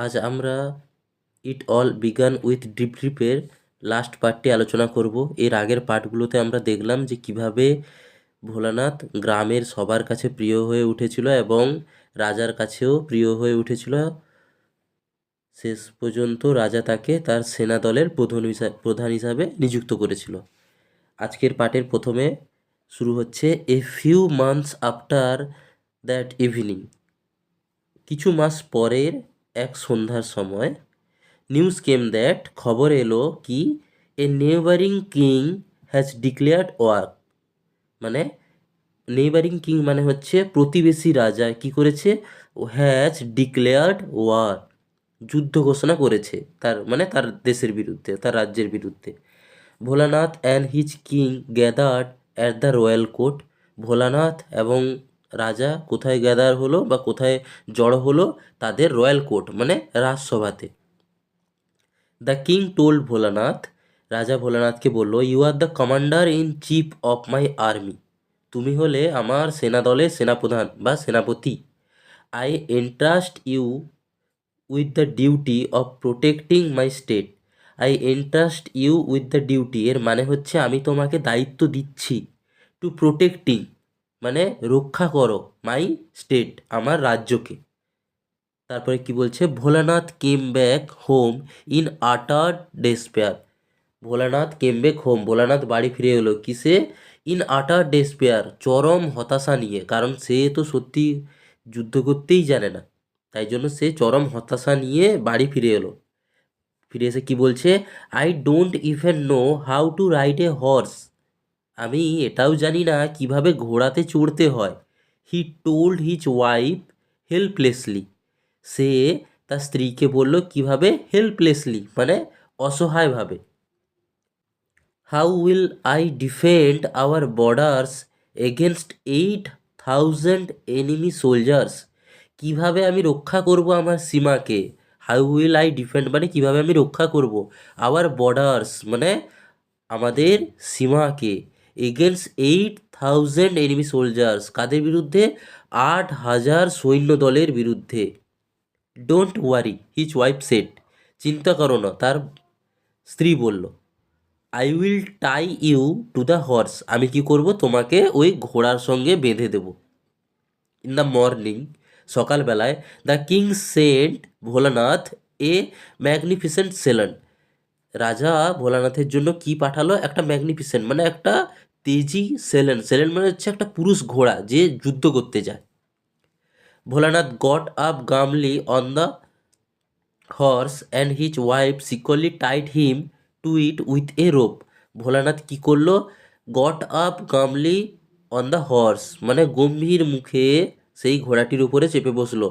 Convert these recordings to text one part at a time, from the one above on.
আজ আমরা it all began with deep last পার্টটি আলোচনা করব। এর আগের পার্টগুলোতে আমরা দেখলাম যে কিভাবে ভোলানাথ গ্রামের সবার কাছে প্রিয় হয়ে উঠেছিল এবং রাজার কাছেও প্রিয় হয়ে উঠেছিল। শেষ পর্যন্ত রাজা তাকে তার সেনা দলের প্রধান হিসাবে নিযুক্ত করেছিল। আজকের পার্টের প্রথমে শুরু হচ্ছে a few months after that evening. কিছু মাস পরের এক সন্ধ্যার সময় নিউজ কেম দ্যাট, খবর এলো কি, a neighbouring king has declared war. মানে নেইবারিং কিং মানে হচ্ছে প্রতিবেশী রাজা কি করেছে, হ্যাজ ডিক্লেয়ার্ড ওয়ার, যুদ্ধ ঘোষণা করেছে, তার দেশের বিরুদ্ধে, তার রাজ্যের বিরুদ্ধে। Bholanath and his king gathered at the royal court. Bholanath এবং রাজা কোথায় গ্যাদার হলো বা কোথায় জড়ো হলো? তাদের রয়্যাল কোর্ট মানে রাজসভাতে। দ্য কিং টোল্ড ভোলানাথ, রাজা ভোলানাথকে বলল, you are the commander in chief of my army. তুমি হলে আমার সেনাদলের সেনাপ্রধান বা সেনাপতি। I entrust you with the duty of protecting my state. I entrust you with the duty এর মানে হচ্ছে আমি তোমাকে দায়িত্ব দিচ্ছি, টু প্রোটেক্টিং মানে রক্ষা করো, মাই স্টেট আমার রাজ্যকে। তারপরে কি বলছে, Bholanath came back home in utter despair. Bholanath came back home, Bholanath বাড়ি ফিরে এলো কিসে? ইন আটার ডেসপেয়ার, চরম হতাশা নিয়ে। কারণ সে তো সত্যি যুদ্ধ করতেই জানে না, তাই জন্য সে চরম হতাশা নিয়ে বাড়ি ফিরে এলো। ফিরে এসে কি বলছে, I don't even know how to ride a horse. আমি এটাও জানি না কিভাবে ঘোড়াতে চড়তে হয়। He told his wife helplessly. সে তার স্ত্রীকে বলল কিভাবে? হেল্পলেসলি মানে অসহায়ভাবে। How will I defend our borders against 8,000 enemy soldiers. কিভাবে আমি রক্ষা করব আমার সীমাকে? হাউ উইল আই ডিফেন্ড মানে কিভাবে আমি রক্ষা করব আওয়ার বর্ডার্স মানে আমাদের সীমাকে, এগেনস্ট 8,000 এনিমি সোলজার্স কাদের বিরুদ্ধে? 8,000 সৈন্য দলের বিরুদ্ধে। Don't worry his wife said, চিন্তা করো না, তার স্ত্রী বলল। I will tie you to the horse, আমি কি করব? তোমাকে ওই ঘোড়ার সঙ্গে বেঁধে দেব। ইন দ্য মর্নিং, সকালবেলায়, the king sent Bholanath a magnificent stallion. রাজা ভোলানাথের জন্য কি পাঠালো? একটা ম্যাগনিফিসেন্ট মানে একটা তেজি সেলেন। সেলেন মানে হচ্ছে একটা পুরুষ ঘোড়া যে যুদ্ধ করতে যায়। Bholanath got up glumly on the horse and his wife securely tied him to it with a rope. Bholanath কি করলো? Got up glumly on the horse মানে গম্ভীর মুখে সেই ঘোড়াটির উপরে চেপে বসলো।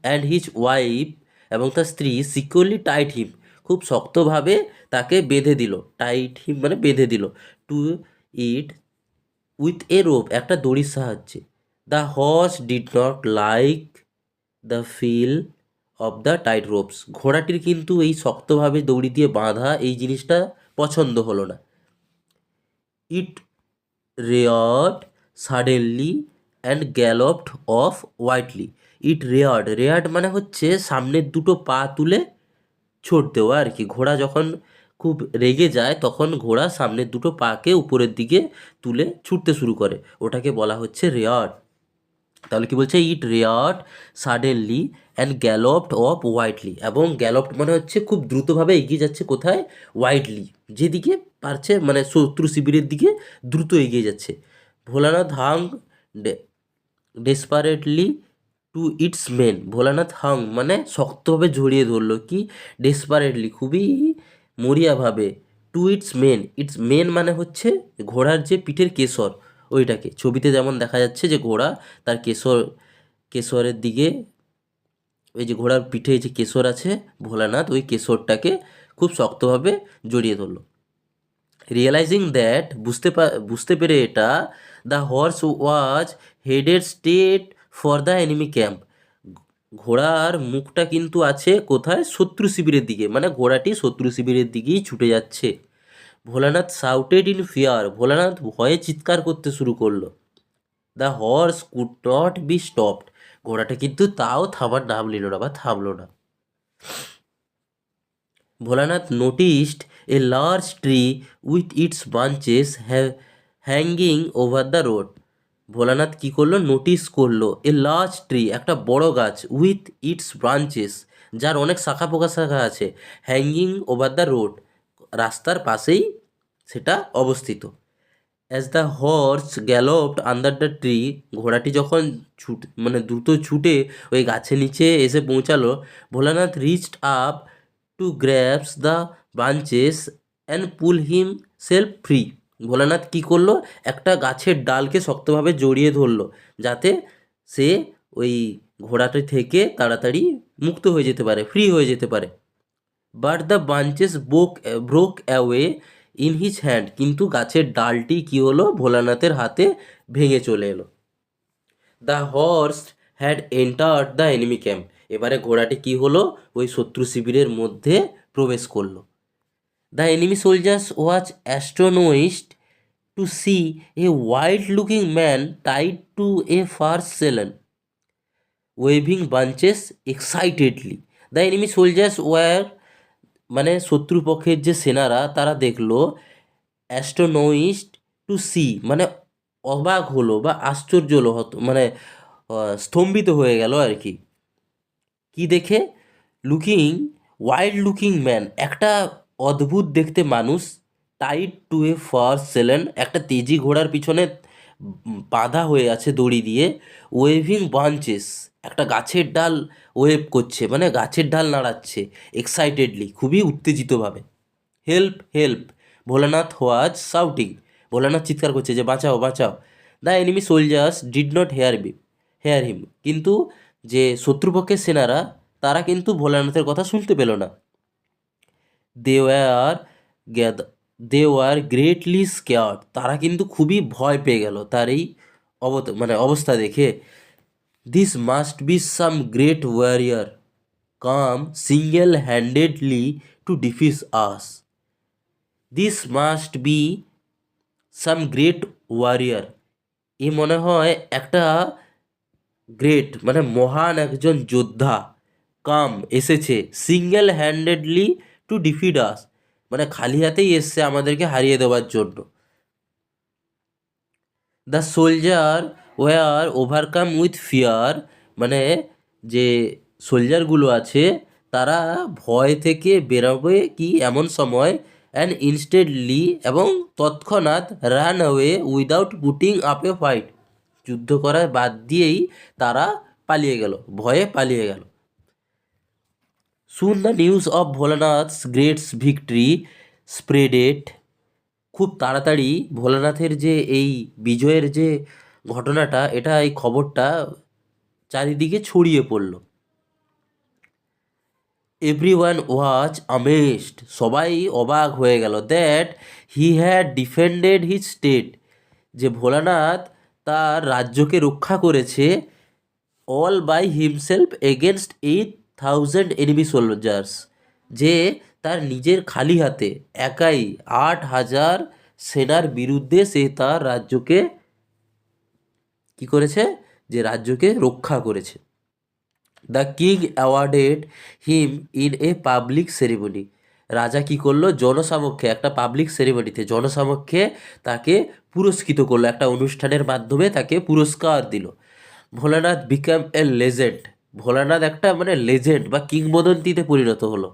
অ্যান্ড হিজ ওয়াইফ এবং তার স্ত্রী সিকিউরলি টাইট হিম খুব শক্তভাবে তাকে বেঁধে দিল। টাইট হিম মানে বেঁধে দিল। To it with a rope একটা দড়ির সাহায্যে। The horse did not like the feel of the tight ropes. ঘোড়াটির কিন্তু এই শক্তভাবে দড়ি দিয়ে বাঁধা এই জিনিসটা পছন্দ হলো না। It reared suddenly and galloped off wildly. It reared, reared মানে হচ্ছে সামনের দুটো পা তুলে ছোট দেওয়া আর কি। ঘোড়া যখন খুব রেগে যায় তখন ঘোড়া সামনের দুটো পাকে উপরের দিকে তুলে ছুটতে শুরু করে, ওটাকে বলা হচ্ছে রেয়ার্ড। তাহলে কি বলছে? It reared suddenly and galloped off wildly, এবং গ্যালপড মানে হচ্ছে খুব দ্রুতভাবে এগিয়ে যাচ্ছে কোথায়? ওয়াইডলি, যেদিকে পারছে মানে শত্রু শিবিরের দিকে দ্রুত এগিয়ে যাচ্ছে। Bholanath hung desperately to its mane. Bholanath hung মানে শক্তভাবে জড়িয়ে ধরলো, কি? ডেসপারেটলি খুবই মরিয়াভাবে। To its mane, its mane মানে হচ্ছে ঘোড়ার যে পিঠের কেশর, ওইটাকে। ছবিতে যেমন দেখা যাচ্ছে যে ঘোড়া তার কেশরের দিকে, ওই যে ঘোড়ার পিঠে যে কেশর আছে, ভোলানাথ ওই কেশরটাকে খুব শক্তভাবে জড়িয়ে ধরলো। রিয়েলাইজিং দ্যাট, বুঝতে পেরে এটা, the horse was headed straight for the enemy camp. ঘোড়ার মুখটা কিন্তু আছে কোথায়? শত্রু শিবিরের দিকে, মানে ঘোড়াটি শত্রু শিবিরের দিকেই ছুটে যাচ্ছে। Bholanath shouted in fear, Bholanath ভয়ে চিৎকার করতে শুরু করলো। The horse could not be stopped, ঘোড়াটা কিন্তু তাও থামার নাম নিল না বা থামলো না। Bholanath noticed a large tree with its branches hanging over the road. Bholanath কি করলো, নোটিস করলো এ লার্জ ট্রি, একটা বড় গাছ, উইথ ইটস ব্রাঞ্চেস, যার অনেক শাখা প্রশাখা আছে, হ্যাঙ্গিং ওভার দ্য রোড, রাস্তার পাশেই সেটা অবস্থিত। As the horse galloped under the tree, ঘোড়াটি যখন দ্রুত ছুটে ওই গাছের নিচে এসে পৌঁছালো, Bholanath reached up to grabs the branches and pull himself free. Bholanath কী করলো, একটা গাছের ডালকে শক্তভাবে জড়িয়ে ধরলো যাতে সে ওই ঘোড়াটি থেকে তাড়াতাড়ি মুক্ত হয়ে যেতে পারে, ফ্রি হয়ে যেতে পারে। But the branches broke away in his hand, কিন্তু গাছের ডালটি কী হলো, ভোলানাথের হাতে ভেঙে চলে এলো। The horse had entered the enemy camp, এবারে ঘোড়াটি কী হলো, ওই শত্রু শিবিরের মধ্যে প্রবেশ করলো। The enemy soldiers was astonished to see a wild looking man tied to a fierce stallion waving branches excitedly. The enemy soldiers were, শত্রুপক্ষের যে সেনারা তারা দেখলো, অ্যাস্ট্রোনয়েসড টু সি অবাক হলো বা আশ্চর্য হলো, স্তম্ভিত হয়ে গেল আর কি। কি দেখে, লুকিং ওয়াইল্ড লুকিং ম্যান, একটা অদ্ভুত দেখতে মানুষ, টাইড টু এ ফার্স সেলেন, একটা তেজি ঘোড়ার পিছনে বাঁধা হয়ে আছে দড়ি দিয়ে, ওয়েভিং বাঞ্চেস, একটা গাছের ডাল ওয়েভ করছে, গাছের ডাল নাড়াচ্ছে, এক্সাইটেডলি, খুবই উত্তেজিতভাবে। Help help, Bholanath was shouting, Bholanath চিৎকার করছে যে বাঁচাও বাঁচাও। The enemy soldiers did not hear him, কিন্তু যে শত্রুপক্ষের সেনারা তারা কিন্তু ভোলানাথের কথা শুনতে পেল না। দে ওয়ার গ্রেটলি স্কেয়ার্ড, তারা কিন্তু খুবই ভয় পেয়ে গেল তার এই অবস্থা দেখে। This must be some great warrior come single handedly to defeat us. This must be some great warrior, এ মনে হয় একটা গ্রেট মহান একজন যোদ্ধা, কাম এসেছে, single handedly to defeat us, খালি হাতেই এসছে আমাদেরকে হারিয়ে দেওয়ার জন্য। The soldier were overcome with fear, যে সোলজারগুলো আছে তারা ভয় থেকে বেরোবে কি এমন সময়, অ্যান্ড ইনস্টেডলি, এবং তৎক্ষণাৎ, run away without putting up a fight, যুদ্ধ করার বাদ দিয়েই তারা পালিয়ে গেল, ভয়ে পালিয়ে গেল। Soon the news of Bholanath's great victory spreaded, খুব তাড়াতাড়ি ভোলানাথের যে এই বিজয়ের যে ঘটনাটা, এই খবরটা চারিদিকে ছড়িয়ে পড়ল। এভরিওয়ান ওয়াজ আমেজড, সবাই অবাক হয়ে গেল, that he had defended his state, যে ভোলানাথ তার রাজ্যকে রক্ষা করেছে, all by himself against 8,000 enemy soldiers, যে তার নিজের খালি হাতে একাই 8,000 সেনার বিরুদ্ধে সে তার রাজ্যকে কি করেছে, যে রাজ্যকে রক্ষা করেছে। The king awarded him in a public ceremony, রাজা কি করলো, জনসমক্ষে একটা পাবলিক সেরিমনিতে জনসমক্ষে তাকে পুরস্কৃত করলো, একটা অনুষ্ঠানের মাধ্যমে তাকে পুরস্কার দিল। Bholanath become a legend, Bholanath একটা লেজেন্ড বা কিংবদন্তিতে পরিণত হলো।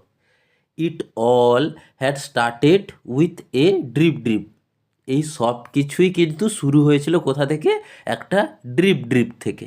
It all had started with a drip, এই সব কিছুই কিন্তু শুরু হয়েছিল কোথা থেকে, একটা ড্রিপ থেকে।